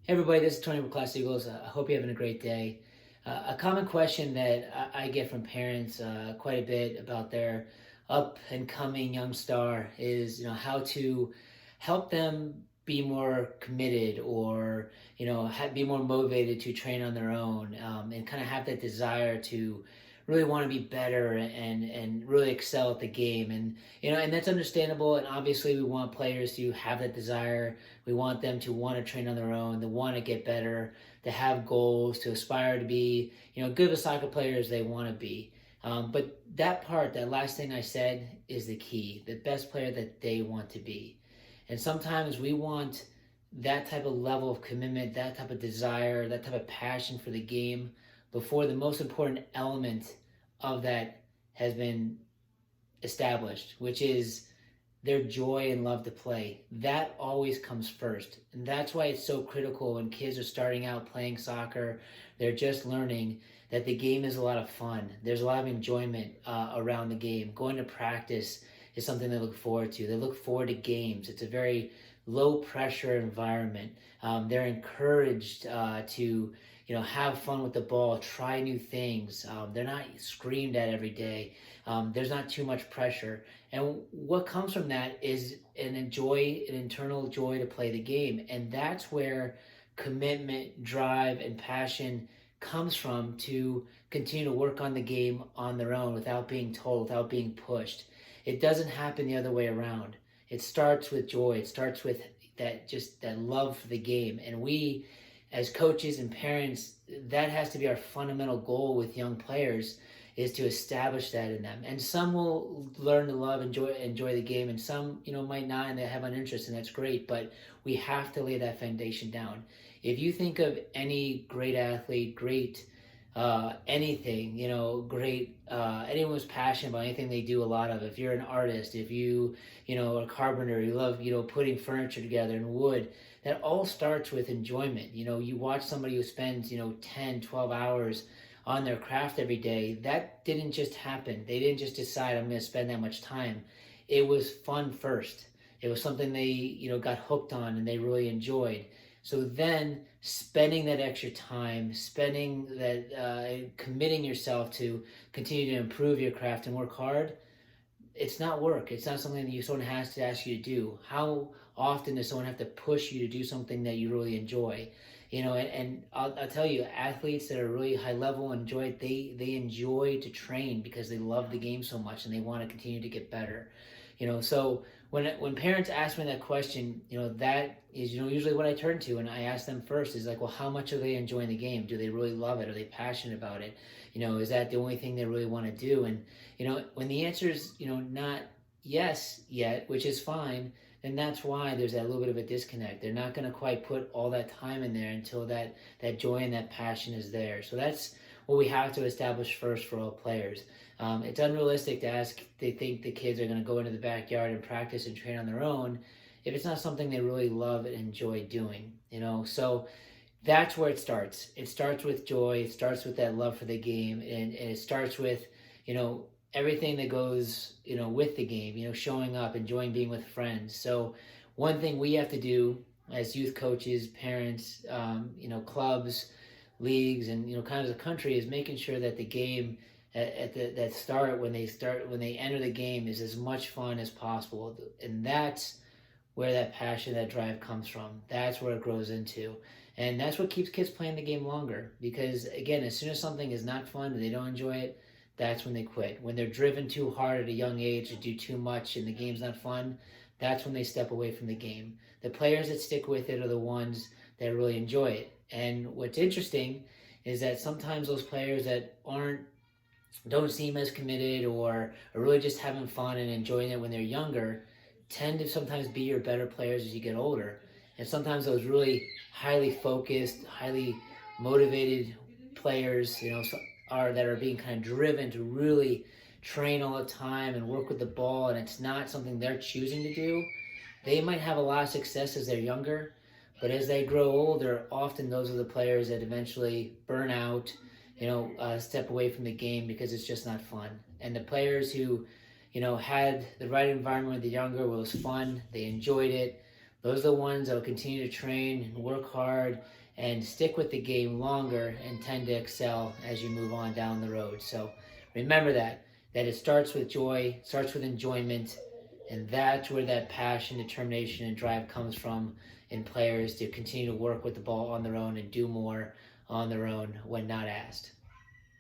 Hey everybody, this is Tony with Class Eagles. I hope you're having a great day. A common question that I get from parents quite a bit about their up and coming young star is, how to help them be more committed or, be more motivated to train on their own and kind of have that desire to really want to be better and really excel at the game. And that's understandable. And obviously we want players to have that desire. We want them to want to train on their own, to want to get better, to have goals, to aspire to be, good of a soccer player as they want to be. But that part, that last thing I said, is the key. The best player that they want to be. And sometimes we want that type of level of commitment, that type of desire, that type of passion for the game before the most important element of that has been established, which is their joy and love to play. That always comes first. And that's why it's so critical when kids are starting out playing soccer, they're just learning that the game is a lot of fun. There's a lot of enjoyment around the game. Going to practice is something they look forward to. They look forward to games. It's a very low pressure environment. They're encouraged to have fun with the ball, try new things. They're not screamed at every day. There's not too much pressure. And what comes from that is an internal joy to play the game. And that's where commitment, drive, and passion comes from to continue to work on the game on their own without being told, without being pushed. It doesn't happen the other way around. It starts with joy. It starts with that love for the game. And we, as coaches and parents, that has to be our fundamental goal with young players, is to establish that in them. And some will learn to love, enjoy the game, and some, might not, and they have an interest, and that's great. But we have to lay that foundation down. If you think of any great athlete, great anything, great, anyone who's passionate about anything they do a lot of. If you're an artist, if you, a carpenter, you love, putting furniture together and wood, that all starts with enjoyment. You watch somebody who spends, 10, 12 hours on their craft every day. That didn't just happen. They didn't just decide, I'm going to spend that much time. It was fun first. It was something they, got hooked on and they really enjoyed. So then spending that extra time, spending that, committing yourself to continue to improve your craft and work hard, it's not work. It's not something that someone has to ask you to do. How often does someone have to push you to do something that you really enjoy? And I'll tell you, athletes that are really high level enjoy it. They enjoy to train because they love the game so much and they want to continue to get better. So when parents ask me that question, that is, usually what I turn to, and I ask them first is like, well, how much are they enjoying the game? Do they really love it? Are they passionate about it? Is that the only thing they really want to do? And, when the answer is, not yes yet, which is fine, then that's why there's that little bit of a disconnect. They're not going to quite put all that time in there until that joy and that passion is there. So that's what we have to establish first for all players. It's unrealistic to ask, they think the kids are going to go into the backyard and practice and train on their own if it's not something they really love and enjoy doing, So that's where it starts. It starts with joy. It starts with that love for the game. And it starts with, everything that goes, with the game, showing up, enjoying being with friends. So one thing we have to do as youth coaches, parents, clubs, leagues, and, kind of as a country is making sure that the game that start when they enter the game is as much fun as possible. And that's where that passion, that drive comes from. That's where it grows into. And that's what keeps kids playing the game longer. Because again, as soon as something is not fun and they don't enjoy it, that's when they quit. When they're driven too hard at a young age to do too much and the game's not fun, that's when they step away from the game. The players that stick with it are the ones that really enjoy it. And what's interesting is that sometimes those players that don't seem as committed or are really just having fun and enjoying it when they're younger tend to sometimes be your better players as you get older. And sometimes those really highly focused, highly motivated players, that are being kind of driven to really train all the time and work with the ball, and it's not something they're choosing to do, they might have a lot of success as they're younger, but as they grow older, often those are the players that eventually burn out, step away from the game because it's just not fun. And the players who, had the right environment when they're younger, where it was fun, they enjoyed it, those are the ones that will continue to train and work hard and stick with the game longer and tend to excel as you move on down the road. So remember that it starts with joy, starts with enjoyment, and that's where that passion, determination, and drive comes from in players to continue to work with the ball on their own and do more on their own when not asked.